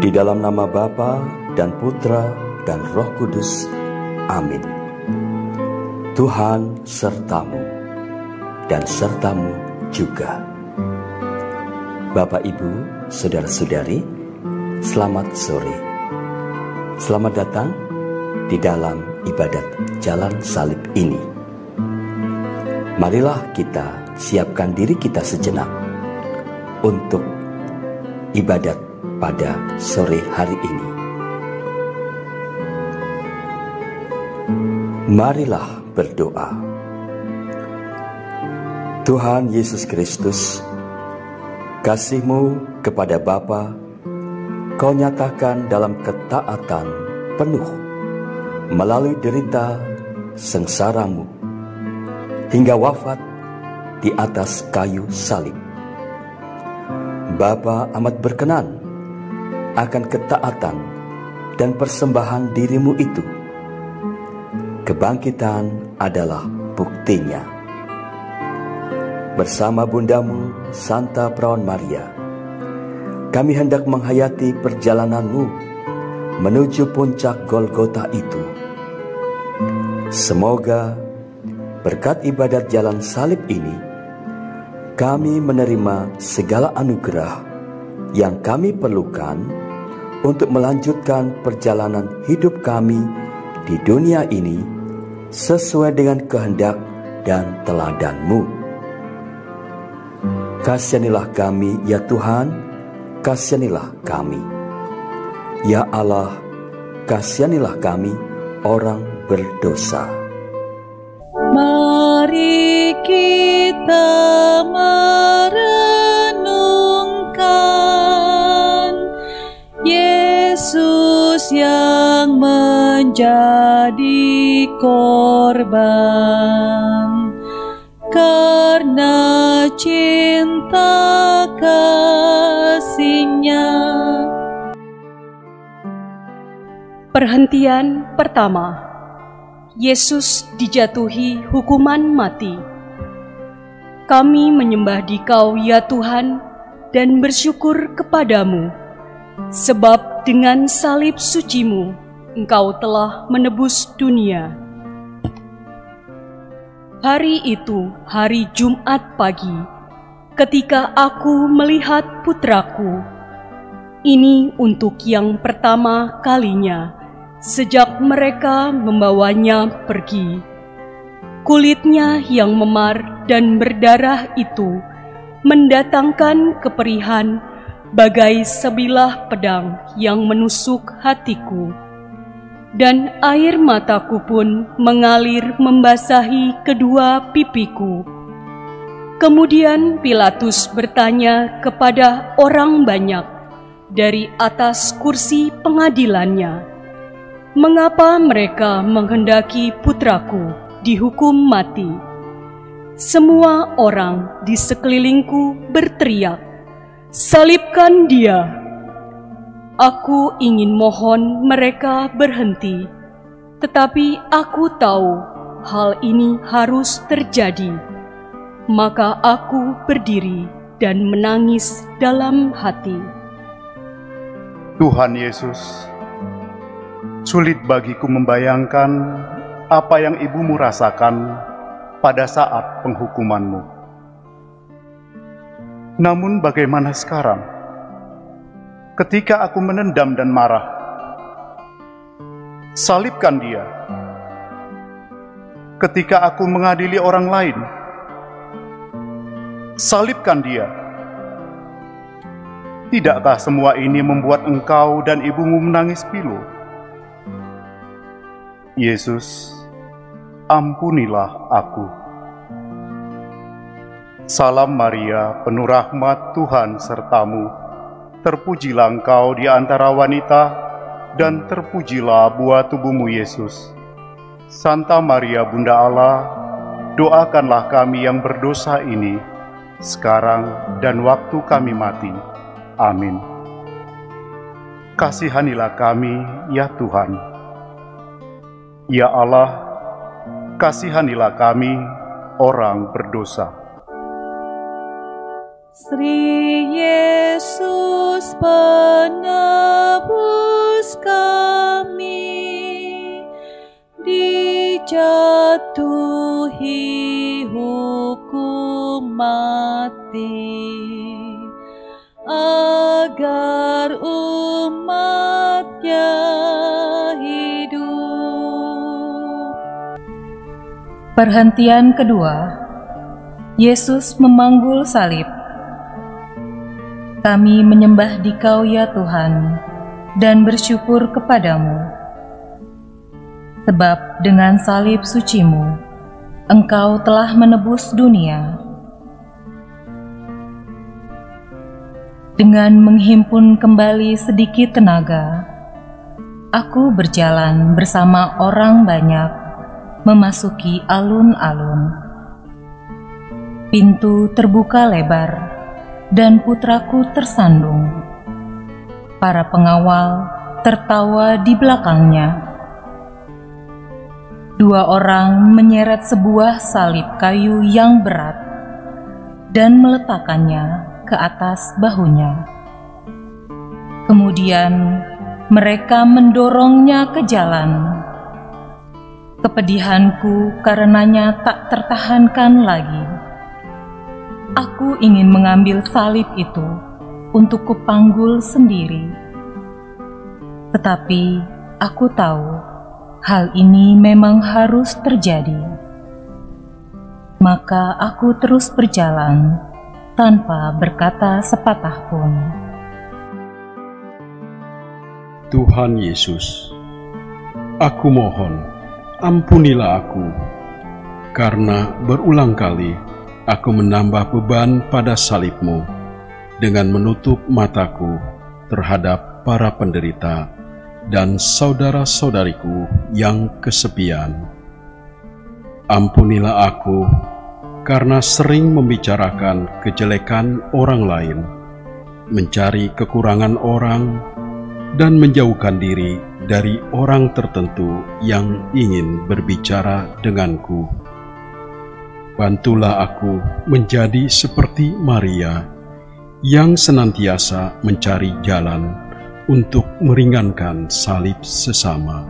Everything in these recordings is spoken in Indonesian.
Di dalam nama Bapa dan Putra dan Roh Kudus. Amin. Tuhan sertamu dan sertamu juga. Bapak, Ibu, saudara-saudari, selamat sore. Selamat datang di dalam ibadat Jalan Salib ini. Marilah kita siapkan diri kita sejenak untuk ibadat pada sore hari ini. Marilah berdoa. Tuhan Yesus Kristus, kasih-Mu kepada Bapa Kau nyatakan dalam ketaatan penuh melalui derita sengsara-Mu hingga wafat di atas kayu salib. Bapa amat berkenan akan ketaatan dan persembahan diri-Mu itu. Kebangkitan adalah buktinya. Bersama Bunda-Mu, Santa Perawan Maria, kami hendak menghayati perjalanan-Mu menuju puncak Golgota itu. Semoga berkat ibadat jalan salib ini, kami menerima segala anugerah yang kami perlukan untuk melanjutkan perjalanan hidup kami di dunia ini sesuai dengan kehendak dan teladan-Mu. Kasihanilah kami, ya Tuhan, kasihanilah kami. Ya Allah, kasihanilah kami, orang berdosa. Mari kita merenungkan Yesus yang menjadi korban karena cinta kasih-Nya. Perhentian pertama, Yesus dijatuhi hukuman mati. Kami menyembah Dikau, ya Tuhan, dan bersyukur kepadamu, sebab dengan salib suci-Mu, Engkau telah menebus dunia. Hari itu, hari Jumat pagi, ketika aku melihat putraku, ini untuk yang pertama kalinya, sejak mereka membawanya pergi. Kulitnya yang memar dan berdarah itu mendatangkan keperihan bagai sebilah pedang yang menusuk hatiku. Dan air mataku pun mengalir membasahi kedua pipiku. Kemudian Pilatus bertanya kepada orang banyak dari atas kursi pengadilannya, mengapa mereka menghendaki putraku dihukum mati? Semua orang di sekelilingku berteriak, "Salibkan dia!" Aku ingin mohon mereka berhenti, tetapi aku tahu hal ini harus terjadi. Maka aku berdiri dan menangis dalam hati. Tuhan Yesus, sulit bagiku membayangkan apa yang ibumu rasakan pada saat penghukuman-Mu. Namun bagaimana sekarang? Ketika aku menendam dan marah, salibkan dia. Ketika aku mengadili orang lain, salibkan dia. Tidakkah semua ini membuat engkau dan ibumu menangis pilu? Yesus, ampunilah aku. Salam Maria, penuh rahmat, Tuhan sertamu. Terpujilah engkau di antara wanita, dan terpujilah buah tubuhmu Yesus. Santa Maria Bunda Allah, doakanlah kami yang berdosa ini, sekarang dan waktu kami mati. Amin. Kasihanilah kami, ya Tuhan. Ya Allah, kasihanilah kami, orang berdosa. Sri Yesus penebus kami, dijatuhi hukum mati, agar umat-Nya hidup. Perhentian kedua, Yesus memanggul salib. Kami menyembah Dikau, ya Tuhan, dan bersyukur kepadamu, sebab dengan salib suci-Mu, Engkau telah menebus dunia. Dengan menghimpun kembali sedikit tenaga, aku berjalan bersama orang banyak memasuki alun-alun. Pintu terbuka lebar, dan putraku tersandung. Para pengawal tertawa di belakangnya. Dua orang menyeret sebuah salib kayu yang berat dan meletakkannya ke atas bahunya. Kemudian mereka mendorongnya ke jalan. Kepedihanku karenanya tak tertahankan lagi. Aku ingin mengambil salib itu untuk kupanggul sendiri. Tetapi aku tahu hal ini memang harus terjadi. Maka aku terus berjalan tanpa berkata sepatah pun. Tuhan Yesus, aku mohon, ampunilah aku, karena berulang kali aku menambah beban pada salib-Mu dengan menutup mataku terhadap para penderita dan saudara-saudariku yang kesepian. Ampunilah aku, karena sering membicarakan kejelekan orang lain, mencari kekurangan orang, dan menjauhkan diri dari orang tertentu yang ingin berbicara denganku. Bantulah aku menjadi seperti Maria, yang senantiasa mencari jalan untuk meringankan salib sesama.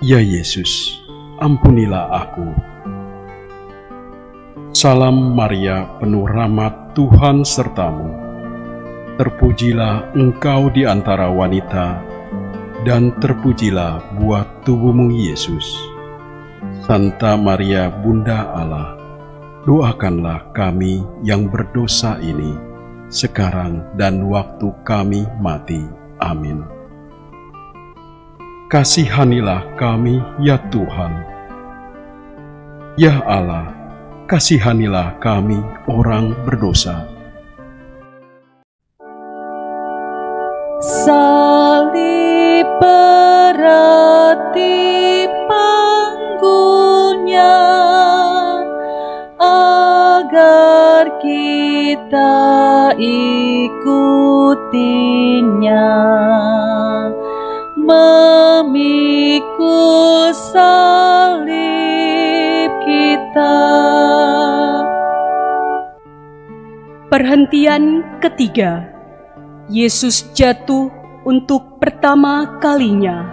Ya Yesus, ampunilah aku. Salam Maria, penuh rahmat, Tuhan sertamu. Terpujilah engkau di antara wanita, dan terpujilah buah tubuhmu Yesus. Santa Maria, Bunda Allah, doakanlah kami yang berdosa ini, sekarang dan waktu kami mati. Amin. Kasihanilah kami, ya Tuhan. Ya Allah, kasihanilah kami orang berdosa. Salib berarti panggulnya, agar kita ikutinya, memikul salib kita. Perhentian ketiga, Yesus jatuh untuk pertama kalinya.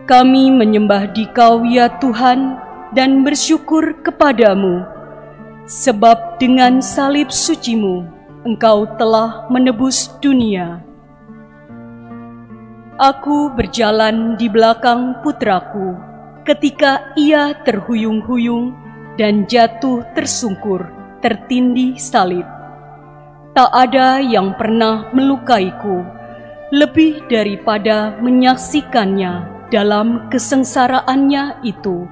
Kami menyembah Dikau ya Tuhan dan bersyukur kepadamu, sebab dengan salib suci-Mu Engkau telah menebus dunia. Aku berjalan di belakang putraku ketika ia terhuyung-huyung dan jatuh tersungkur tertindih salib. Tak ada yang pernah melukaiku lebih daripada menyaksikannya dalam kesengsaraannya itu.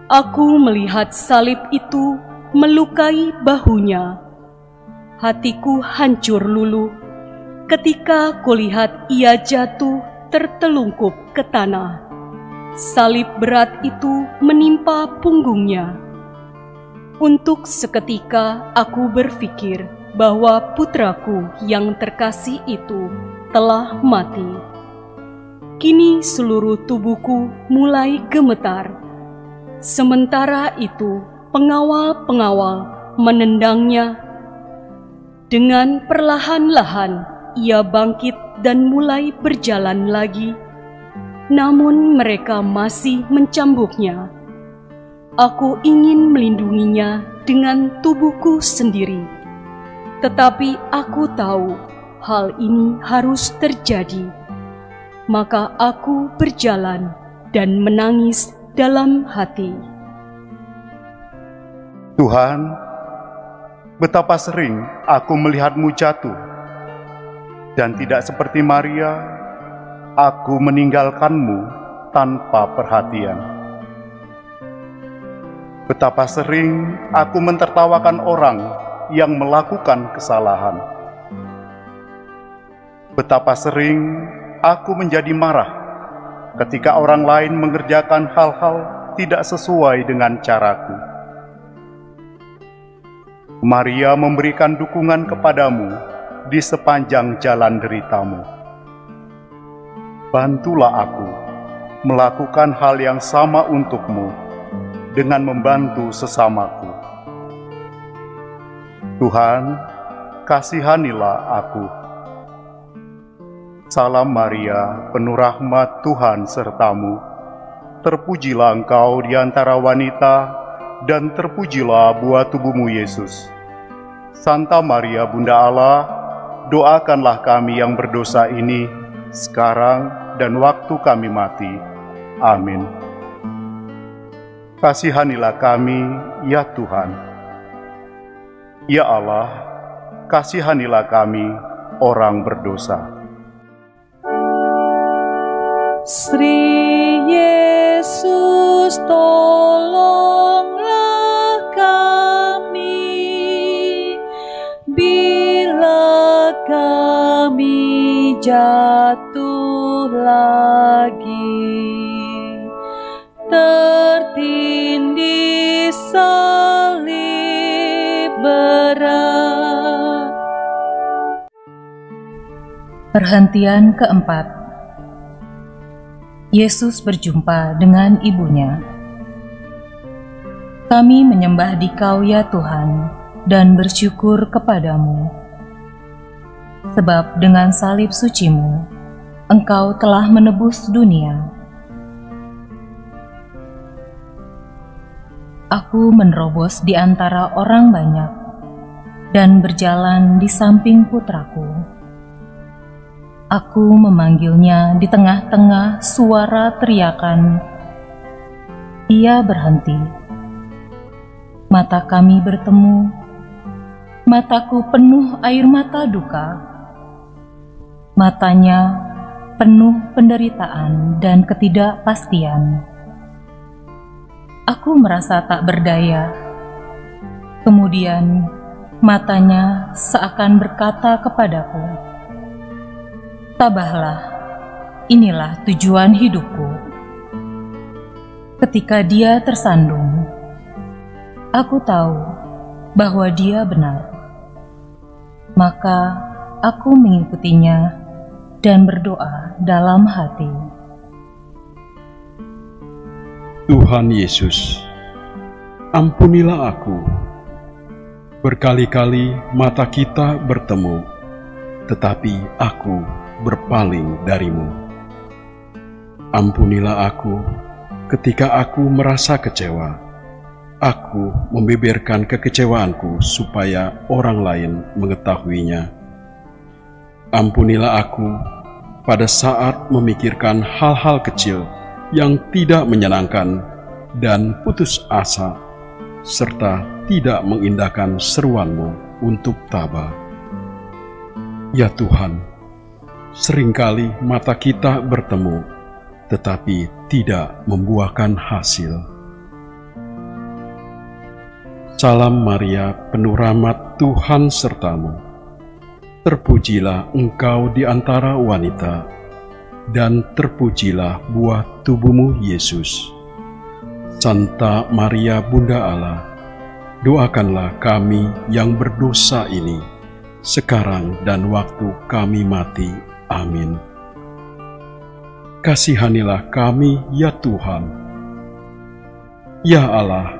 Aku melihat salib itu melukai bahunya. Hatiku hancur luluh ketika kulihat ia jatuh tertelungkup ke tanah. Salib berat itu menimpa punggungnya. Untuk seketika aku berpikir bahwa putraku yang terkasih itu telah mati. Kini seluruh tubuhku mulai gemetar. Sementara itu pengawal-pengawal menendangnya. Dengan perlahan-lahan ia bangkit dan mulai berjalan lagi. Namun mereka masih mencambuknya. Aku ingin melindunginya dengan tubuhku sendiri. Tetapi aku tahu hal ini harus terjadi. Maka aku berjalan dan menangis dalam hati. Tuhan, betapa sering aku melihatmu jatuh, dan tidak seperti Maria, aku meninggalkanmu tanpa perhatian. Betapa sering aku mentertawakan orang yang melakukan kesalahan. Betapa sering aku menjadi marah ketika orang lain mengerjakan hal-hal tidak sesuai dengan caraku. Maria memberikan dukungan kepadamu di sepanjang jalan deritamu. Bantulah aku melakukan hal yang sama untukmu dengan membantu sesamaku. Tuhan, kasihanilah aku. Salam Maria, penuh rahmat, Tuhan sertamu. Terpujilah engkau di antara wanita, dan terpujilah buah tubuhmu Yesus. Santa Maria Bunda Allah, doakanlah kami yang berdosa ini, sekarang dan waktu kami mati. Amin. Kasihanilah kami, ya Tuhan. Ya Allah, kasihanilah kami, orang berdosa. Sri Yesus, tolonglah kami bila kami jatuh lagi, tertindih salib berat. Perhentian keempat. Yesus berjumpa dengan ibunya. Kami menyembah Dikau ya Tuhan dan bersyukur kepadamu, sebab dengan salib sucimu Engkau telah menebus dunia. Aku menerobos di antara orang banyak dan berjalan di samping putraku. Aku memanggilnya di tengah-tengah suara teriakan. Ia berhenti. Mata kami bertemu. Mataku penuh air mata duka. Matanya penuh penderitaan dan ketidakpastian. Aku merasa tak berdaya. Kemudian matanya seakan berkata kepadaku, "Tabahlah, inilah tujuan hidupku." Ketika dia tersandung, aku tahu bahwa dia benar. Maka aku mengikutinya dan berdoa dalam hati, Tuhan Yesus, ampunilah aku. Berkali-kali mata kita bertemu, tetapi aku berpaling darimu. Ampunilah aku ketika aku merasa kecewa. Aku membeberkan kekecewaanku supaya orang lain mengetahuinya. Ampunilah aku pada saat memikirkan hal-hal kecil yang tidak menyenangkan dan putus asa, serta tidak mengindahkan seruanmu untuk tabah. Ya Tuhan, seringkali mata kita bertemu, tetapi tidak membuahkan hasil. Salam Maria, penuh rahmat, Tuhan sertamu. Terpujilah engkau di antara wanita, dan terpujilah buah tubuhmu, Yesus. Santa Maria Bunda Allah, doakanlah kami yang berdosa ini, sekarang dan waktu kami mati. Amin. Kasihanilah kami, ya Tuhan. Ya Allah,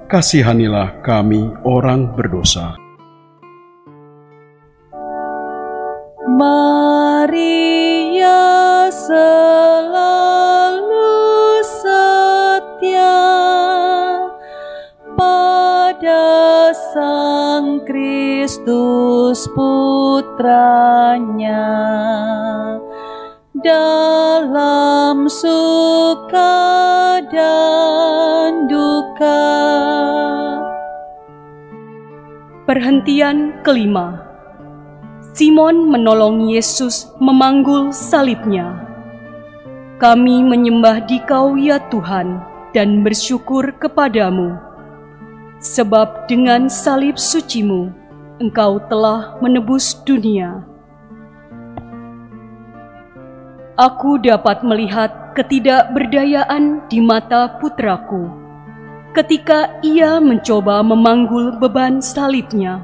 kasihanilah kami orang berdosa. Maria selalu setia pada Sang Kristus Putranya, dalam suka dan duka. Perhentian kelima. Simon menolong Yesus memanggul salibnya. Kami menyembah Dikau ya Tuhan dan bersyukur kepadamu, sebab dengan salib sucimu Engkau telah menebus dunia. Aku dapat melihat ketidakberdayaan di mata putraku ketika ia mencoba memanggul beban salibnya.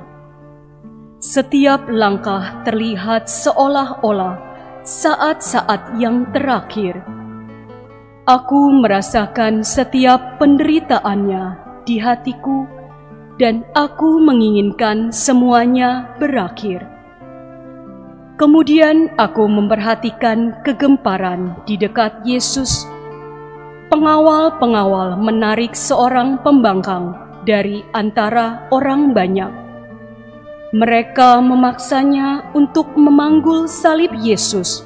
Setiap langkah terlihat seolah-olah saat-saat yang terakhir. Aku merasakan setiap penderitaannya di hatiku, dan aku menginginkan semuanya berakhir. Kemudian aku memperhatikan kegemparan di dekat Yesus. Pengawal-pengawal menarik seorang pembangkang dari antara orang banyak. Mereka memaksanya untuk memanggul salib Yesus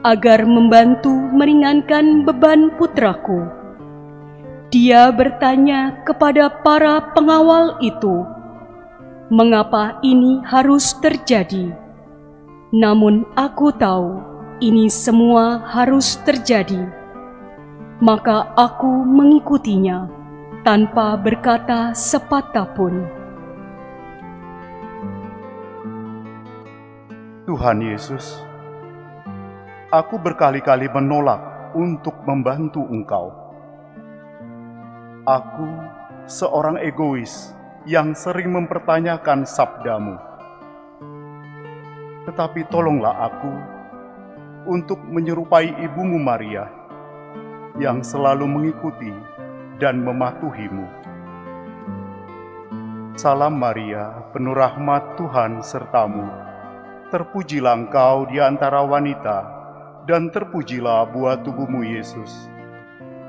agar membantu meringankan beban putraku. Dia bertanya kepada para pengawal itu, "Mengapa ini harus terjadi?" Namun aku tahu ini semua harus terjadi. Maka aku mengikutinya tanpa berkata sepatah pun. Tuhan Yesus, aku berkali-kali menolak untuk membantu Engkau. Aku seorang egois yang sering mempertanyakan sabda-Mu. Tetapi tolonglah aku untuk menyerupai Ibumu Maria yang selalu mengikuti dan mematuhi-Mu. Salam Maria, penuh rahmat Tuhan sertamu. Terpujilah Engkau di antara wanita, dan terpujilah buah tubuhmu Yesus.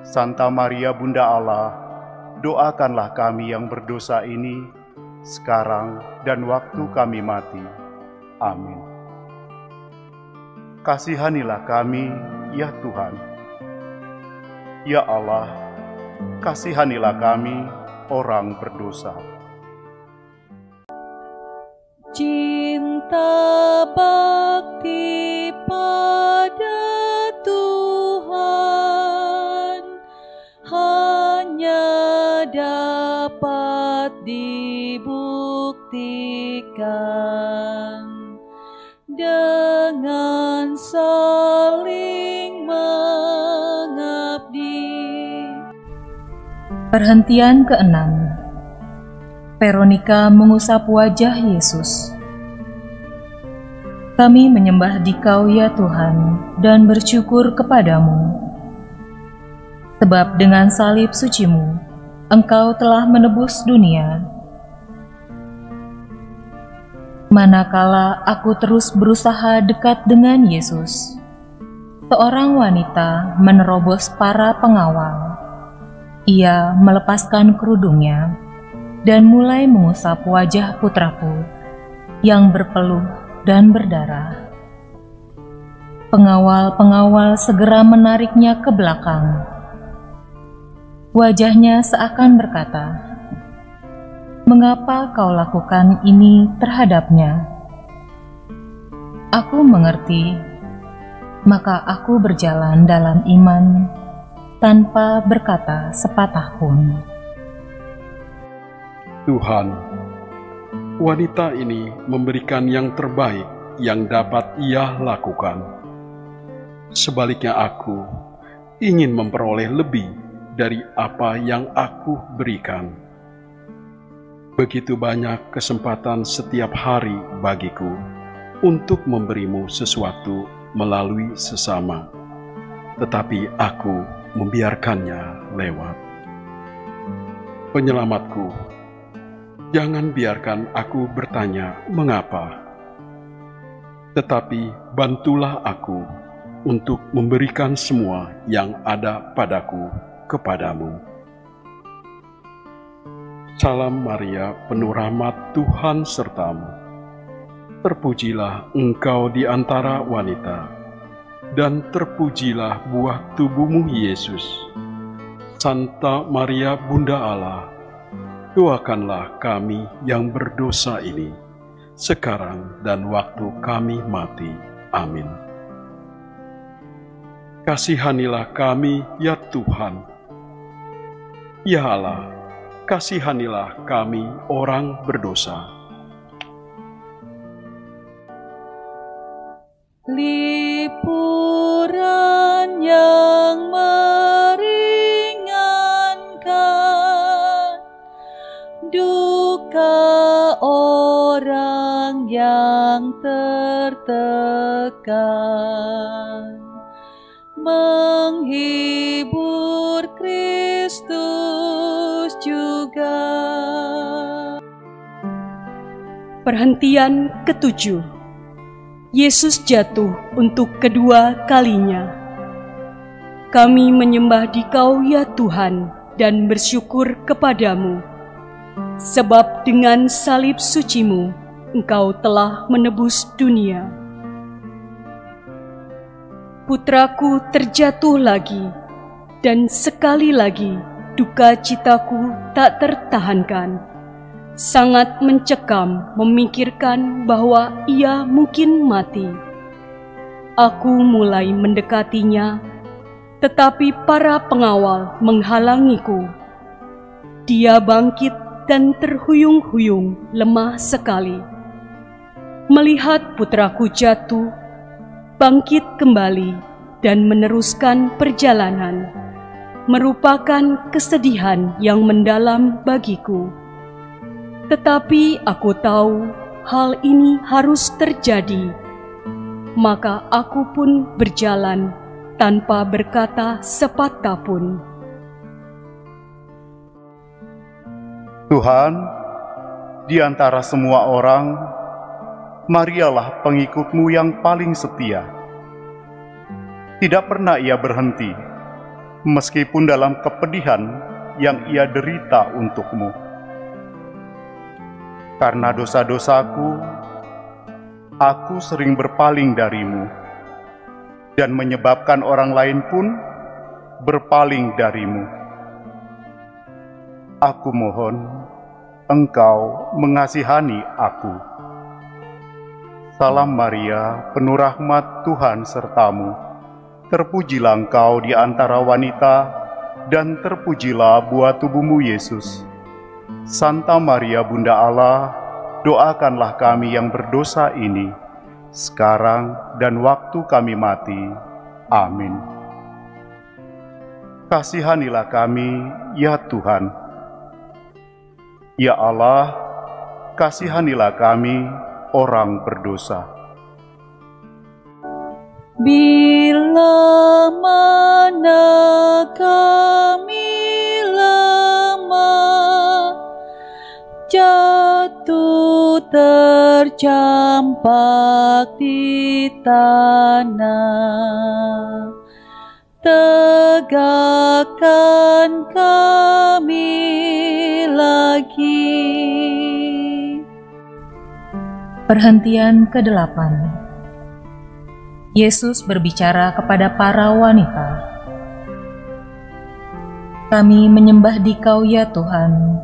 Santa Maria Bunda Allah, doakanlah kami yang berdosa ini, sekarang dan waktu kami mati. Amin. Kasihanilah kami, ya Tuhan. Ya Allah, kasihanilah kami, orang berdosa. Cinta bakti pada Tuhan hanya dapat dibuktikan dengan saling mengabdi. Perhentian ke-6. Veronika mengusap wajah Yesus. Kami menyembah Dikau ya Tuhan dan bersyukur kepadamu. Sebab dengan salib suci-Mu, Engkau telah menebus dunia. Manakala aku terus berusaha dekat dengan Yesus, seorang wanita menerobos para pengawal. Ia melepaskan kerudungnya dan mulai mengusap wajah putraku yang berpeluh dan berdarah. Pengawal-pengawal segera menariknya ke belakang. Wajahnya seakan berkata, "Mengapa kau lakukan ini terhadapnya?" Aku mengerti, maka aku berjalan dalam iman tanpa berkata sepatah pun. Tuhan, wanita ini memberikan yang terbaik yang dapat ia lakukan. Sebaliknya aku ingin memperoleh lebih dari apa yang aku berikan. Begitu banyak kesempatan setiap hari bagiku untuk memberimu sesuatu melalui sesama, tetapi aku membiarkannya lewat. Penyelamatku, jangan biarkan aku bertanya mengapa, tetapi bantulah aku untuk memberikan semua yang ada padaku kepadamu. Salam Maria, penuh rahmat Tuhan sertamu. Terpujilah engkau di antara wanita, dan terpujilah buah tubuhmu Yesus. Santa Maria Bunda Allah, doakanlah kami yang berdosa ini, sekarang dan waktu kami mati. Amin. Kasihanilah kami, ya Tuhan. Ya Allah, kasihanilah kami orang berdosa. Liburan yang meringankan duka orang yang tertekan, menghibur Kristus juga. Perhentian ke-7. Yesus jatuh untuk kedua kalinya. Kami menyembah Dikau ya Tuhan dan bersyukur kepadamu, sebab dengan salib suci-Mu, Engkau telah menebus dunia. Putraku terjatuh lagi, dan sekali lagi duka citaku tak tertahankan. Sangat mencekam memikirkan bahwa ia mungkin mati. Aku mulai mendekatinya, tetapi para pengawal menghalangiku. Dia bangkit dan terhuyung-huyung lemah sekali. Melihat putraku jatuh, bangkit kembali dan meneruskan perjalanan, merupakan kesedihan yang mendalam bagiku. Tetapi aku tahu hal ini harus terjadi, maka aku pun berjalan tanpa berkata sepatah pun. Tuhan, di antara semua orang, Marialah pengikut-Mu yang paling setia. Tidak pernah ia berhenti, meskipun dalam kepedihan yang ia derita untuk-Mu. Karena dosa-dosaku, aku sering berpaling dari-Mu, dan menyebabkan orang lain pun berpaling dari-Mu. Aku mohon Engkau mengasihani aku. Salam Maria, penuh rahmat, Tuhan sertamu. Terpujilah Engkau di antara wanita, dan terpujilah buah tubuhmu Yesus. Santa Maria Bunda Allah, doakanlah kami yang berdosa ini, sekarang dan waktu kami mati. Amin. Kasihanilah kami, ya Tuhan. Ya Allah, kasihanilah kami, orang berdosa. Bila mana kami lemah, jatuh tercampak di tanah, tegakkan kami lagi. Perhentian ke-8. Yesus berbicara kepada para wanita. Kami menyembah Dikau ya Tuhan,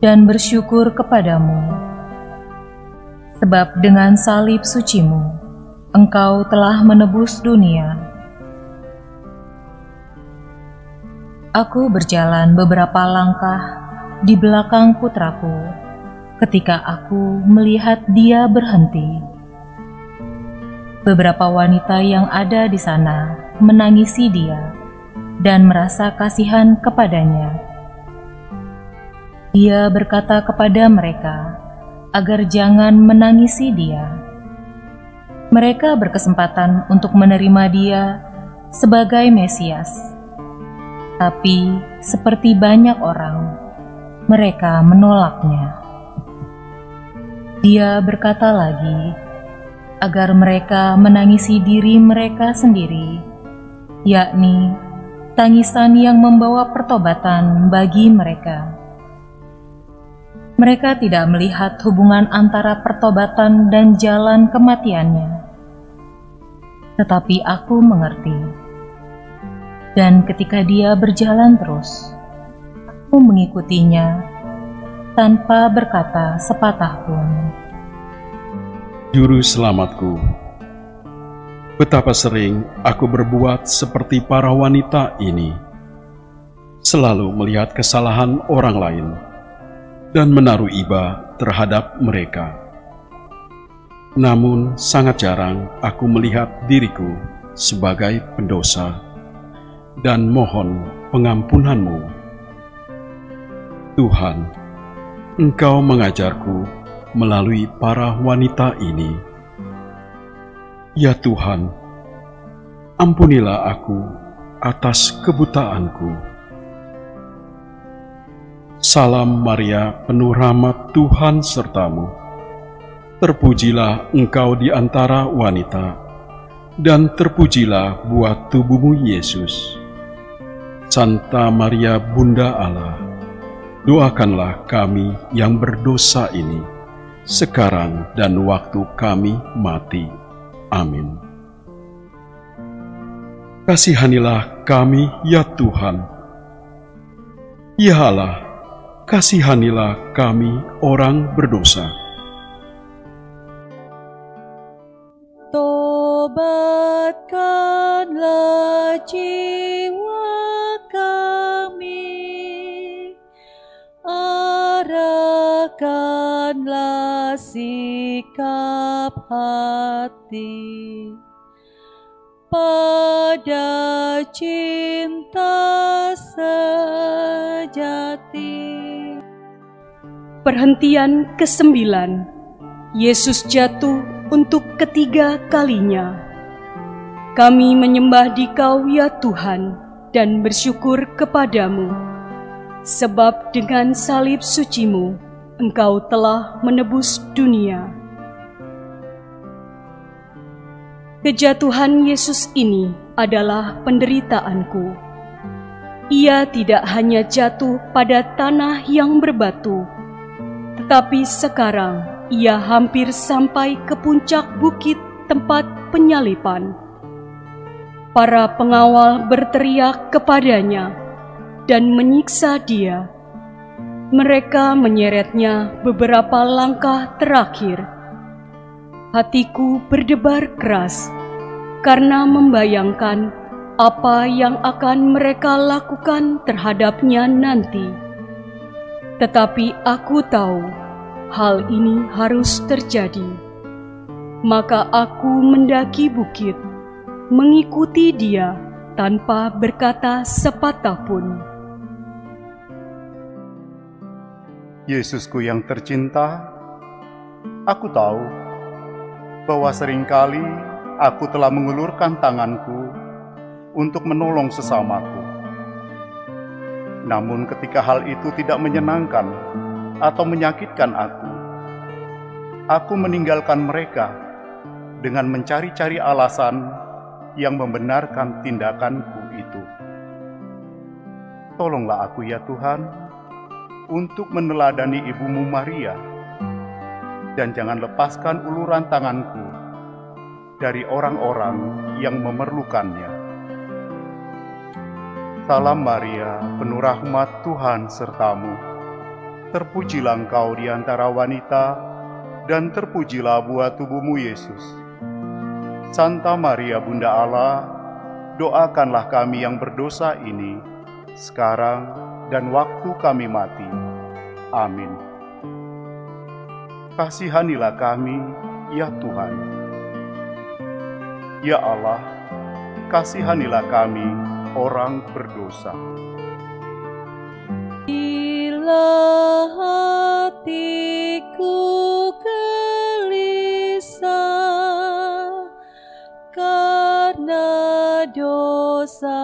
dan bersyukur kepadamu. Sebab dengan salib suci-Mu, Engkau telah menebus dunia. Aku berjalan beberapa langkah di belakang putraku ketika aku melihat dia berhenti. Beberapa wanita yang ada di sana menangisi dia dan merasa kasihan kepadanya. Dia berkata kepada mereka agar jangan menangisi dia. Mereka berkesempatan untuk menerima dia sebagai Mesias. Tapi seperti banyak orang, mereka menolaknya. Dia berkata lagi, agar mereka menangisi diri mereka sendiri, yakni tangisan yang membawa pertobatan bagi mereka. Mereka tidak melihat hubungan antara pertobatan dan jalan kematiannya. Tetapi aku mengerti. Dan ketika dia berjalan terus, aku mengikutinya tanpa berkata sepatah pun. Juru selamatku, betapa sering aku berbuat seperti para wanita ini, selalu melihat kesalahan orang lain dan menaruh iba terhadap mereka. Namun sangat jarang aku melihat diriku sebagai pendosa dan mohon pengampunan-Mu. Tuhan, Engkau mengajarku melalui para wanita ini. Ya Tuhan, ampunilah aku atas kebutaanku. Salam Maria, penuh rahmat, Tuhan sertamu. Terpujilah Engkau di antara wanita, dan terpujilah buah tubuhmu Yesus. Santa Maria Bunda Allah, doakanlah kami yang berdosa ini, sekarang dan waktu kami mati. Amin. Kasihanilah kami, ya Tuhan. Ya Allah, kasihanilah kami orang berdosa. Tobatkanlah jiwa kami, arahkanlah sikap hati pada cinta sejati. Perhentian ke-9. Yesus jatuh untuk ketiga kalinya. Kami menyembah Dikau, ya Tuhan, dan bersyukur kepadamu, sebab dengan salib suci-Mu, Engkau telah menebus dunia. Kejatuhan Yesus ini adalah penderitaanku. Ia tidak hanya jatuh pada tanah yang berbatu, tetapi sekarang ia hampir sampai ke puncak bukit tempat penyalipan. Para pengawal berteriak kepadanya dan menyiksa dia. Mereka menyeretnya beberapa langkah terakhir. Hatiku berdebar keras karena membayangkan apa yang akan mereka lakukan terhadapnya nanti. Tetapi aku tahu hal ini harus terjadi. Maka aku mendaki bukit, mengikuti dia tanpa berkata sepatah pun. Yesusku yang tercinta, aku tahu bahwa seringkali aku telah mengulurkan tanganku untuk menolong sesamaku. Namun ketika hal itu tidak menyenangkan atau menyakitkan aku meninggalkan mereka dengan mencari-cari alasan yang membenarkan tindakanku itu. Tolonglah aku, ya Tuhan, untuk meneladani Ibumu Maria, dan jangan lepaskan uluran tanganku dari orang-orang yang memerlukannya. Salam Maria, penuh rahmat, Tuhan sertamu. Terpujilah Engkau di antara wanita, dan terpujilah buah tubuhmu Yesus. Santa Maria Bunda Allah, doakanlah kami yang berdosa ini, sekarang dan waktu kami mati. Amin. Kasihanilah kami, ya Tuhan. Ya Allah, kasihanilah kami, orang berdosa. Bila hatiku gelisah karena dosa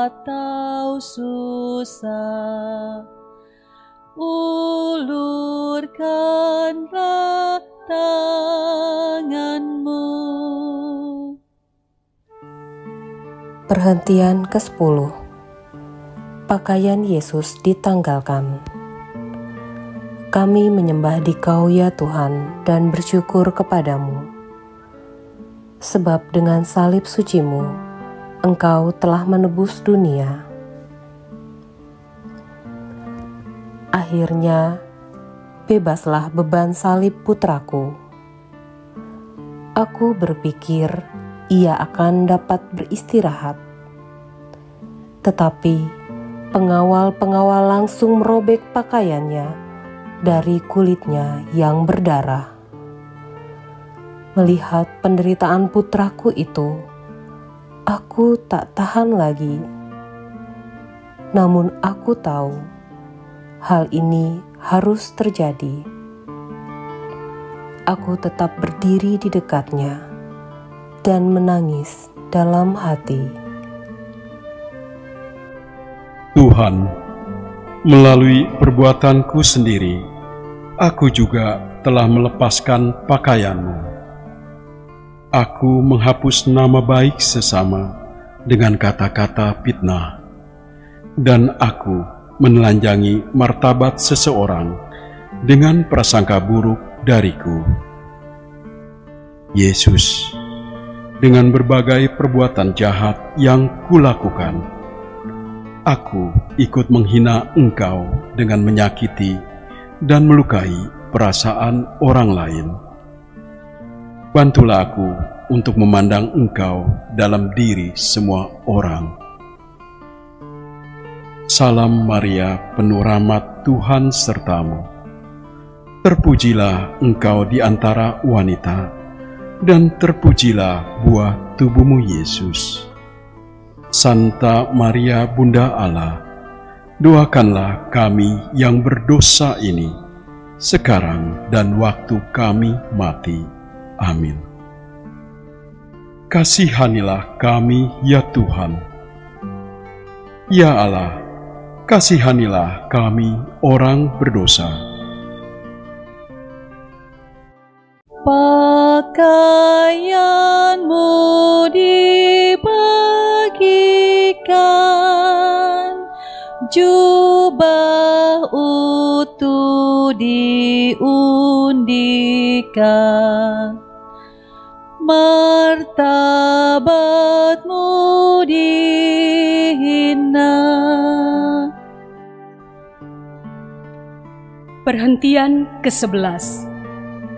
atau susah, ulurkanlah tanganmu. Perhentian ke-10. Pakaian Yesus ditanggalkan. Kami menyembah Dikau, ya Tuhan, dan bersyukur kepadamu, sebab dengan salib suci-Mu, Engkau telah menebus dunia. Akhirnya, bebaslah beban salib putraku. Aku berpikir ia akan dapat beristirahat. Tetapi pengawal-pengawal langsung merobek pakaiannya dari kulitnya yang berdarah. Melihat penderitaan putraku itu, aku tak tahan lagi. Namun aku tahu hal ini harus terjadi. Aku tetap berdiri di dekatnya dan menangis dalam hati. Tuhan, melalui perbuatanku sendiri, aku juga telah melepaskan pakaian-Mu. Aku menghapus nama baik sesama dengan kata-kata fitnah, dan aku menelanjangi martabat seseorang dengan prasangka buruk dariku. Yesus, dengan berbagai perbuatan jahat yang kulakukan, aku ikut menghina Engkau dengan menyakiti dan melukai perasaan orang lain. Bantulah aku untuk memandang Engkau dalam diri semua orang. Salam Maria, penuh rahmat, Tuhan sertamu. Terpujilah engkau di antara wanita, dan terpujilah buah tubuhmu Yesus. Santa Maria Bunda Allah, doakanlah kami yang berdosa ini, sekarang dan waktu kami mati. Amin. Kasihanilah kami ya Tuhan. Ya Allah, kasihanilah kami orang berdosa. Pakaianmu dibagikan, jubah utuh diundikan, martabatmu dihina. Perhentian ke-11.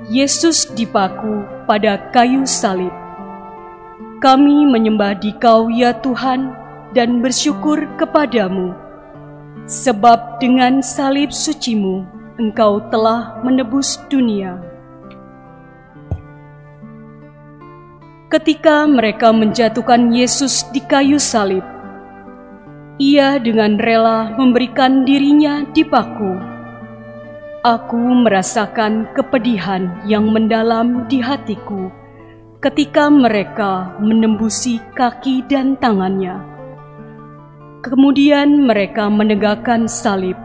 Yesus dipaku pada kayu salib. Kami menyembah Dikau ya Tuhan dan bersyukur kepadamu, sebab dengan salib suci-Mu Engkau telah menebus dunia. Ketika mereka menjatuhkan Yesus di kayu salib, Ia dengan rela memberikan dirinya dipaku. Aku merasakan kepedihan yang mendalam di hatiku ketika mereka menembusi kaki dan tangannya. Kemudian mereka menegakkan salib.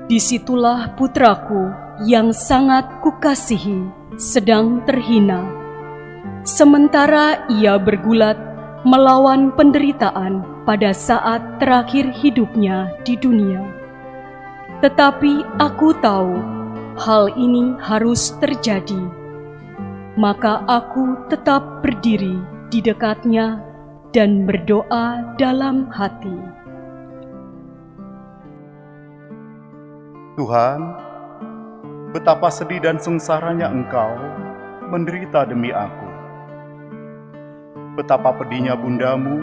Disitulah putraku yang sangat kukasihi sedang terhina, sementara ia bergulat melawan penderitaan pada saat terakhir hidupnya di dunia. Tetapi aku tahu hal ini harus terjadi, maka aku tetap berdiri di dekatnya dan berdoa dalam hati. Tuhan, betapa sedih dan sengsaranya Engkau menderita demi aku. Betapa pedihnya bundamu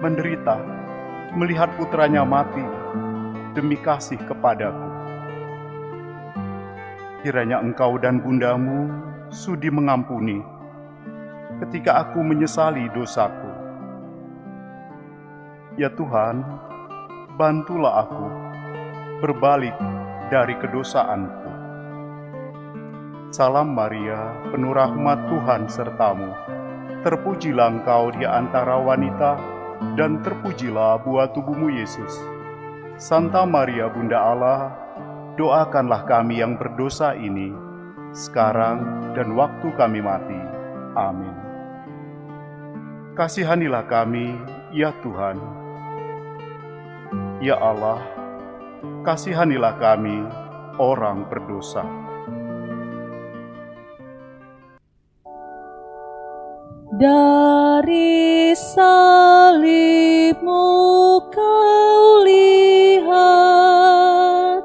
menderita melihat putranya mati demi kasih kepadaku. Kiranya Engkau dan bundamu sudi mengampuni ketika aku menyesali dosaku. Ya Tuhan, bantulah aku berbalik dari kedosaanku. Salam Maria, penuh rahmat, Tuhan sertamu. Terpujilah Engkau di antara wanita, dan terpujilah buah tubuhmu Yesus. Santa Maria Bunda Allah, doakanlah kami yang berdosa ini, sekarang dan waktu kami mati. Amin. Kasihanilah kami, ya Tuhan. Ya Allah, kasihanilah kami, orang berdosa. Dari salib-Mu Kau lihat,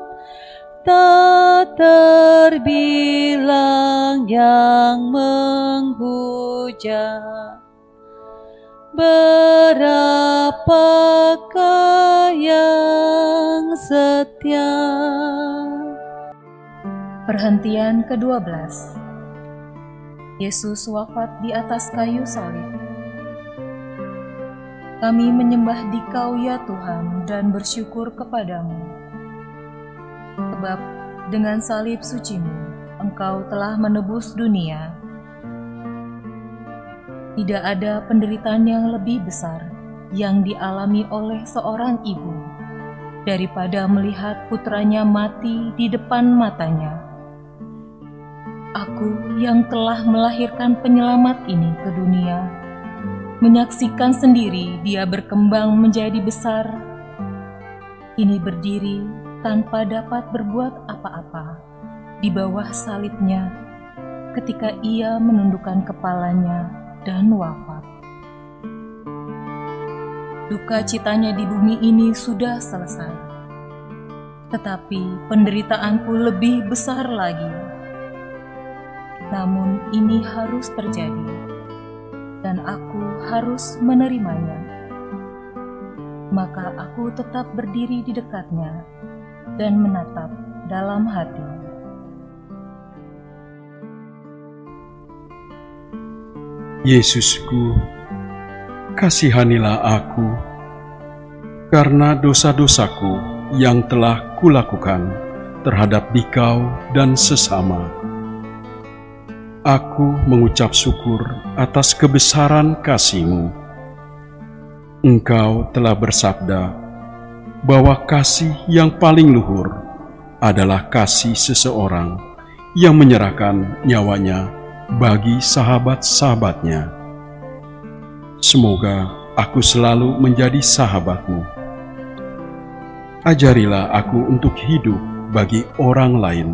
tak terbilang yang menghujat. Berapakah yang setia? Perhentian ke-12. Yesus wafat di atas kayu salib. Kami menyembah Dikau ya Tuhan dan bersyukur kepadamu, sebab dengan salib suci-Mu Engkau telah menebus dunia. Tidak ada penderitaan yang lebih besar yang dialami oleh seorang ibu daripada melihat putranya mati di depan matanya. Aku yang telah melahirkan penyelamat ini ke dunia, menyaksikan sendiri dia berkembang menjadi besar, kini berdiri tanpa dapat berbuat apa-apa di bawah salibnya ketika ia menundukkan kepalanya dan wafat. Duka citanya di bumi ini sudah selesai, tetapi penderitaanku lebih besar lagi. Namun ini harus terjadi, dan aku harus menerimanya. Maka aku tetap berdiri di dekatnya dan menatap dalam hati. Yesusku, kasihanilah aku, karena dosa-dosaku yang telah kulakukan terhadap Dikau dan sesama. Aku mengucap syukur atas kebesaran kasih-Mu. Engkau telah bersabda bahwa kasih yang paling luhur adalah kasih seseorang yang menyerahkan nyawanya bagi sahabat-sahabatnya. Semoga aku selalu menjadi sahabat-Mu. Ajarilah aku untuk hidup bagi orang lain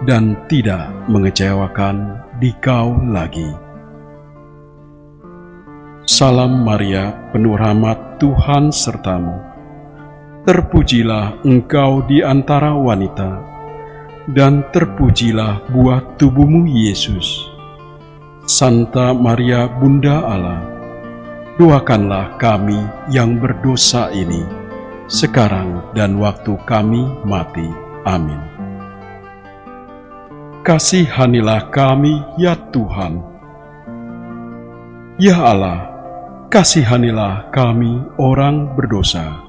dan tidak mengecewakan Dikau lagi. Salam Maria, penuh rahmat, Tuhan sertamu. Terpujilah engkau di antara wanita, dan terpujilah buah tubuhmu Yesus. Santa Maria Bunda Allah, doakanlah kami yang berdosa ini, sekarang dan waktu kami mati. Amin. Kasihanilah kami ya Tuhan. Ya Allah, kasihanilah kami orang berdosa.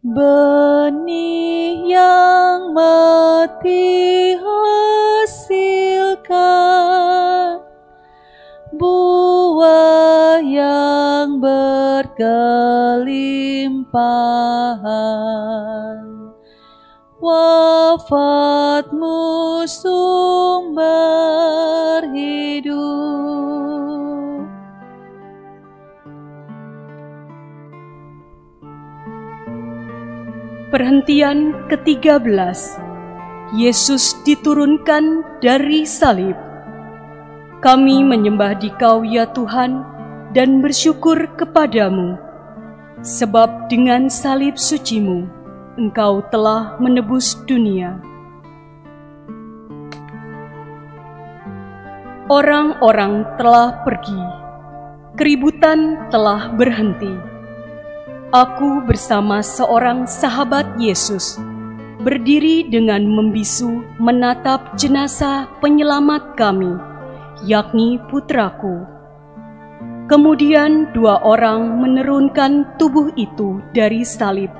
Benih yang mati hasilkan buah yang berkelimpahan. Wafatmu sumber hidup. Perhentian ke-13. Yesus diturunkan dari salib. Kami menyembah Dikau ya Tuhan dan bersyukur kepadamu, sebab dengan salib suci-Mu Engkau telah menebus dunia. Orang-orang telah pergi, keributan telah berhenti. Aku bersama seorang sahabat Yesus berdiri dengan membisu menatap jenazah penyelamat kami, yakni putraku. Kemudian dua orang menurunkan tubuh itu dari salib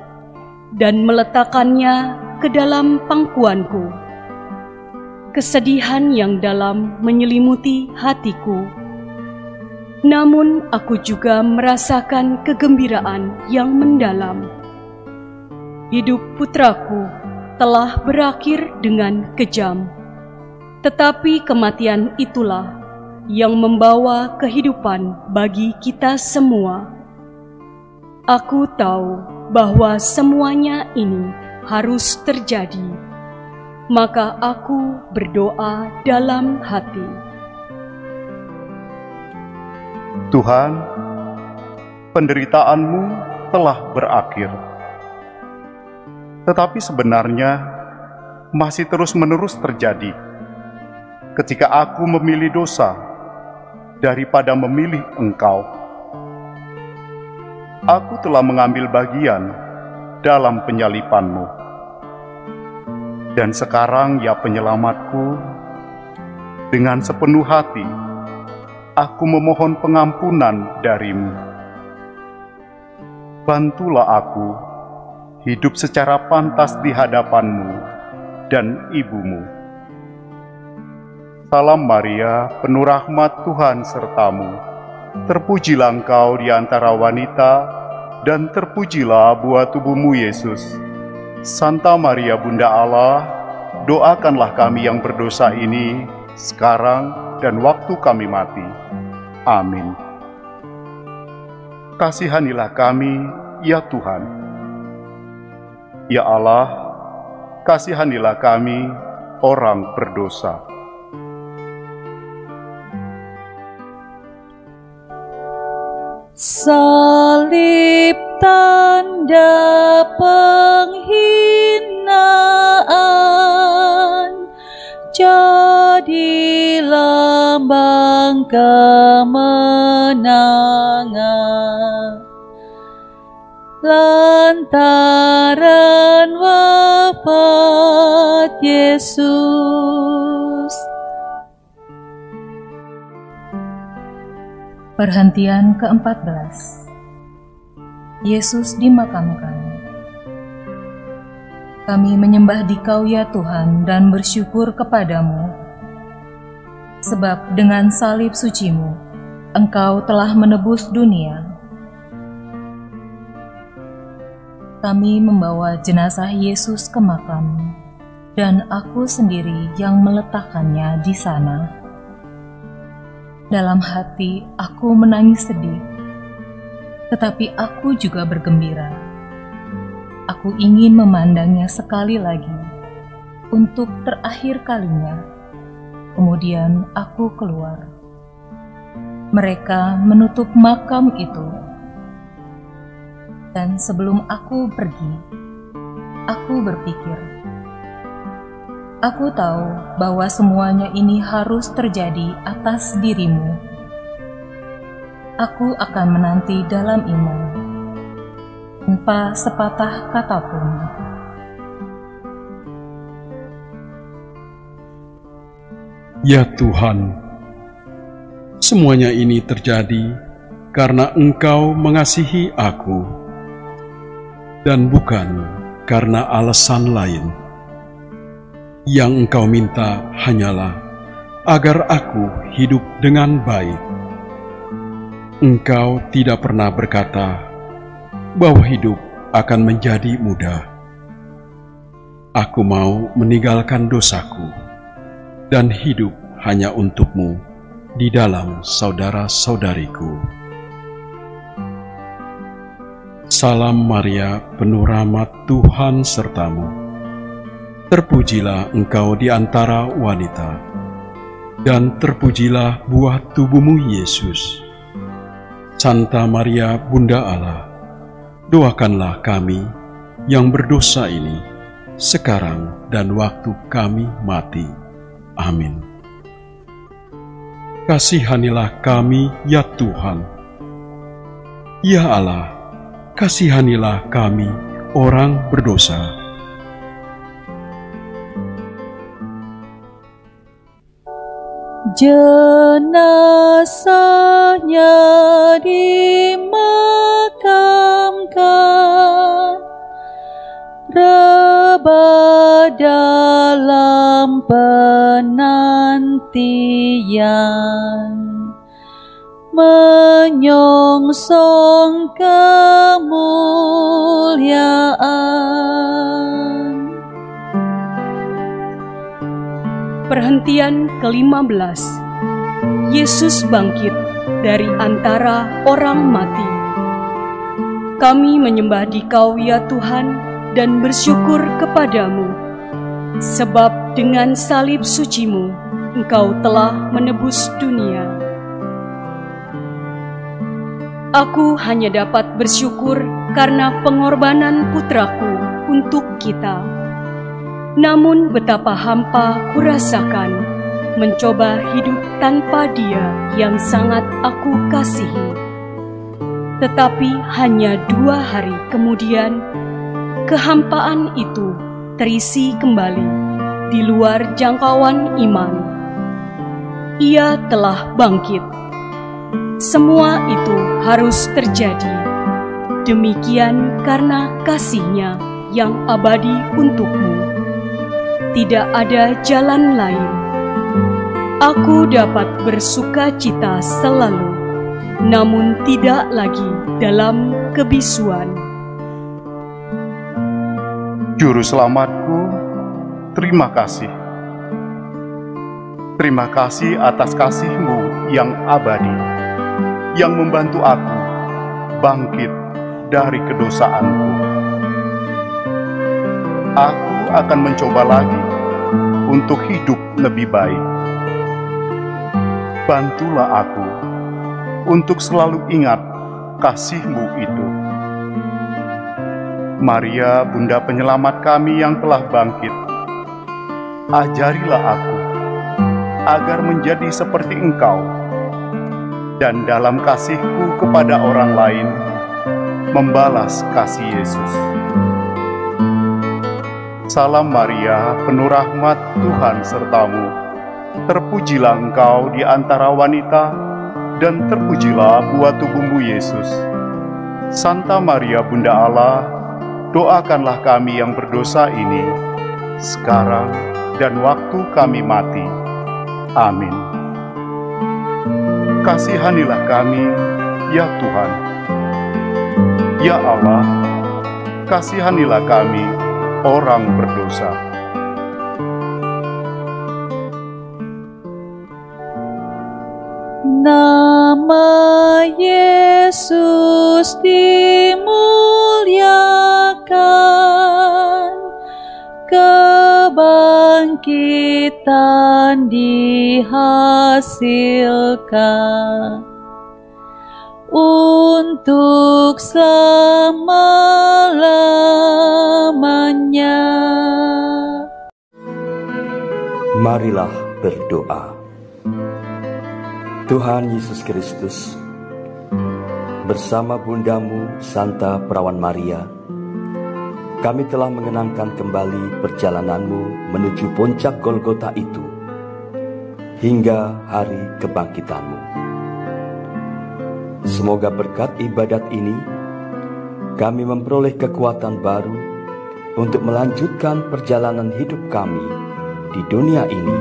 dan meletakkannya ke dalam pangkuanku. Kesedihan yang dalam menyelimuti hatiku. Namun aku juga merasakan kegembiraan yang mendalam. Hidup putraku telah berakhir dengan kejam, tetapi kematian itulah yang membawa kehidupan bagi kita semua. Aku tahu bahwa semuanya ini harus terjadi, maka aku berdoa dalam hati. Tuhan, penderitaanmu telah berakhir. Tetapi sebenarnya masih terus-menerus terjadi ketika aku memilih dosa daripada memilih Engkau. Aku telah mengambil bagian dalam penyaliban-Mu. Dan sekarang ya penyelamatku, dengan sepenuh hati aku memohon pengampunan dari-Mu. Bantulah aku hidup secara pantas di hadapan-Mu dan Ibu-Mu. Salam Maria, penuh rahmat, Tuhan sertamu. Terpujilah engkau di antara wanita, dan terpujilah buah tubuhmu Yesus. Santa Maria Bunda Allah, doakanlah kami yang berdosa ini, sekarang dan waktu kami mati. Amin. kasihanilah kami, ya Tuhan. Ya Allah, kasihanilah kami, orang berdosa. Salib tanda penghinaan, jadi lambang kemenangan. Lantaran wafat Yesus. Perhentian ke-14. Yesus dimakamkan. Kami menyembah Dikau ya Tuhan dan bersyukur kepadamu, sebab dengan salib suci-Mu, Engkau telah menebus dunia. Kami membawa jenazah Yesus ke makam, dan aku sendiri yang meletakkannya di sana. Dalam hati aku menangis sedih, tetapi aku juga bergembira. Aku ingin memandangnya sekali lagi, untuk terakhir kalinya. Kemudian aku keluar. Mereka menutup makam itu. Dan sebelum aku pergi, aku berpikir, aku tahu bahwa semuanya ini harus terjadi atas dirimu. Aku akan menanti dalam iman, tanpa sepatah kata pun. Ya Tuhan, semuanya ini terjadi karena Engkau mengasihi aku, dan bukan karena alasan lain. Yang Engkau minta hanyalah agar aku hidup dengan baik. Engkau tidak pernah berkata bahwa hidup akan menjadi mudah. Aku mau meninggalkan dosaku dan hidup hanya untuk-Mu di dalam saudara-saudariku. Salam Maria, penuh rahmat, Tuhan sertamu. Terpujilah engkau di antara wanita, dan terpujilah buah tubuhmu Yesus. Santa Maria, Bunda Allah, doakanlah kami yang berdosa ini, sekarang dan waktu kami mati. Amin. Kasihanilah kami, ya Tuhan. Ya Allah, kasihanilah kami, orang berdosa. Jenazahnya dimakamkan, rebah dalam penantian, menyongsong kemuliaan. Perhentian ke-15. Yesus bangkit dari antara orang mati. Kami menyembah Dikau ya Tuhan dan bersyukur kepadamu, sebab dengan salib suci-Mu, Engkau telah menebus dunia. Aku hanya dapat bersyukur karena pengorbanan putraku untuk kita. Namun betapa hampa kurasakan mencoba hidup tanpa Dia yang sangat aku kasihi. Tetapi hanya 2 hari kemudian, kehampaan itu terisi kembali di luar jangkauan iman. Ia telah bangkit. Semua itu harus terjadi. Demikian karena kasih-Nya yang abadi untukmu. Tidak ada jalan lain. Aku dapat bersuka cita selalu, namun tidak lagi dalam kebisuan. Juru selamatku, terima kasih. Terima kasih atas kasih-Mu yang abadi, yang membantu aku bangkit dari kedosaanku. Aku akan mencoba lagi untuk hidup lebih baik. Bantulah aku untuk selalu ingat kasih-Mu itu. Maria, Bunda Penyelamat kami yang telah bangkit, ajarilah aku agar menjadi seperti Engkau, dan dalam kasih-Ku kepada orang lain, membalas kasih Yesus. Salam Maria, penuh rahmat, Tuhan sertamu. Terpujilah Engkau di antara wanita, dan terpujilah buah tubuhmu Yesus. Santa Maria, Bunda Allah, doakanlah kami yang berdosa ini, sekarang dan waktu kami mati. Amin. Kasihanilah kami, ya Tuhan. Ya Allah, kasihanilah kami, orang berdosa. Nama Yesus dimuliakan, kebangkitan dihasilkan untuk selama-lamanya. Marilah berdoa. Tuhan Yesus Kristus, bersama Bundamu Santa Perawan Maria, kami telah mengenangkan kembali perjalananmu menuju puncak Golgota itu, hingga hari kebangkitanmu. Semoga berkat ibadat ini, kami memperoleh kekuatan baru untuk melanjutkan perjalanan hidup kami di dunia ini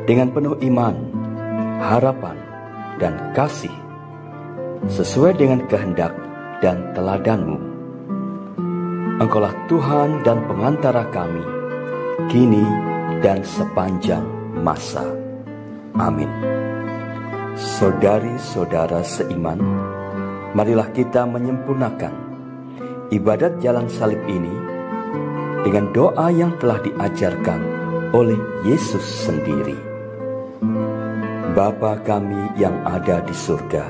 dengan penuh iman, harapan, dan kasih, sesuai dengan kehendak dan teladan-Mu. Engkaulah Tuhan dan pengantara kami, kini dan sepanjang masa. Amin. Saudari-saudara seiman, marilah kita menyempurnakan ibadat jalan salib ini dengan doa yang telah diajarkan oleh Yesus sendiri. Bapa kami yang ada di surga,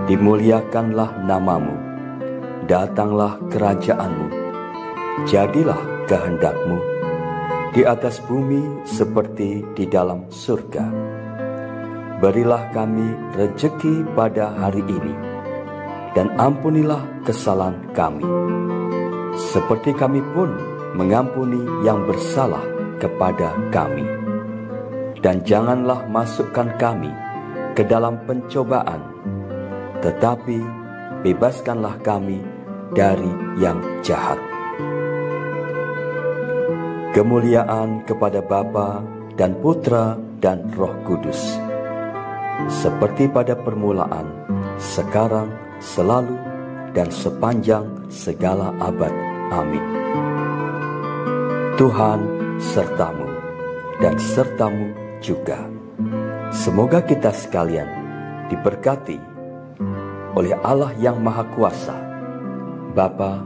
dimuliakanlah nama-Mu, datanglah kerajaan-Mu, jadilah kehendak-Mu di atas bumi seperti di dalam surga. Berilah kami rejeki pada hari ini, dan ampunilah kesalahan kami, seperti kami pun mengampuni yang bersalah kepada kami. Dan janganlah masukkan kami ke dalam pencobaan, tetapi bebaskanlah kami dari yang jahat. Kemuliaan kepada Bapa dan Putra dan Roh Kudus, seperti pada permulaan, sekarang, selalu, dan sepanjang segala abad. Amin. Tuhan sertamu dan sertamu juga. Semoga kita sekalian diberkati oleh Allah yang Maha Kuasa, Bapa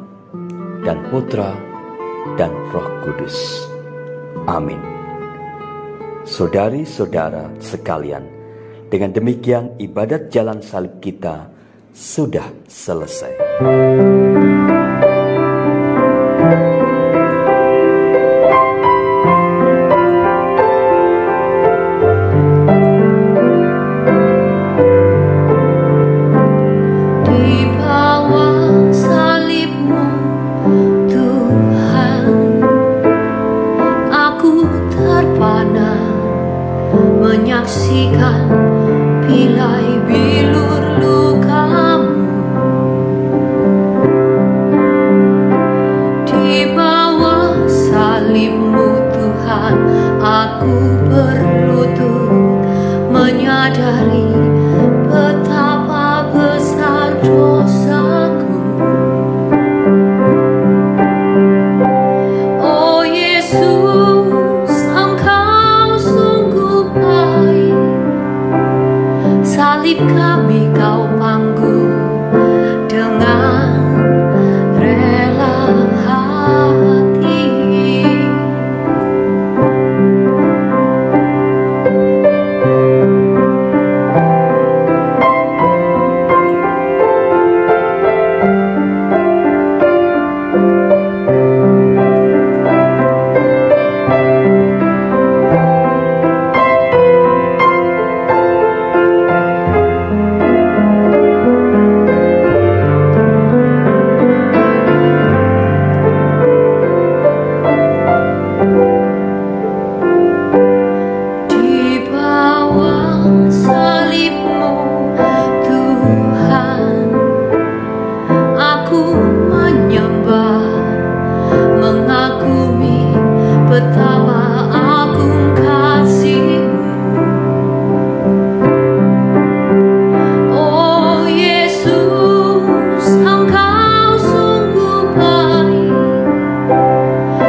dan Putra dan Roh Kudus. Amin. Saudari-saudara sekalian, dengan demikian ibadat jalan salib kita sudah selesai. Menyaksikan pilai bilur lukamu, di bawah salib-Mu Tuhan, aku berlutut menyadari betapa besar dosaku. Oh Yesus, Engkau sungguh baik. Salib kami Kau panggung mengagumi betapa agung kasih-Mu. Oh Yesus, Engkau sungguh baik,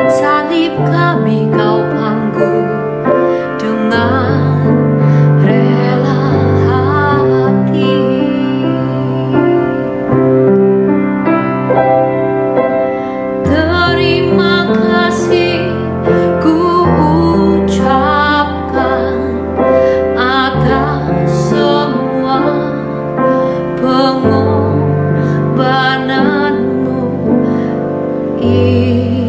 salib kami Kau pangku dengan rela hati. Terima kasih ku ucapkan atas semua pengorbanan-Mu ini.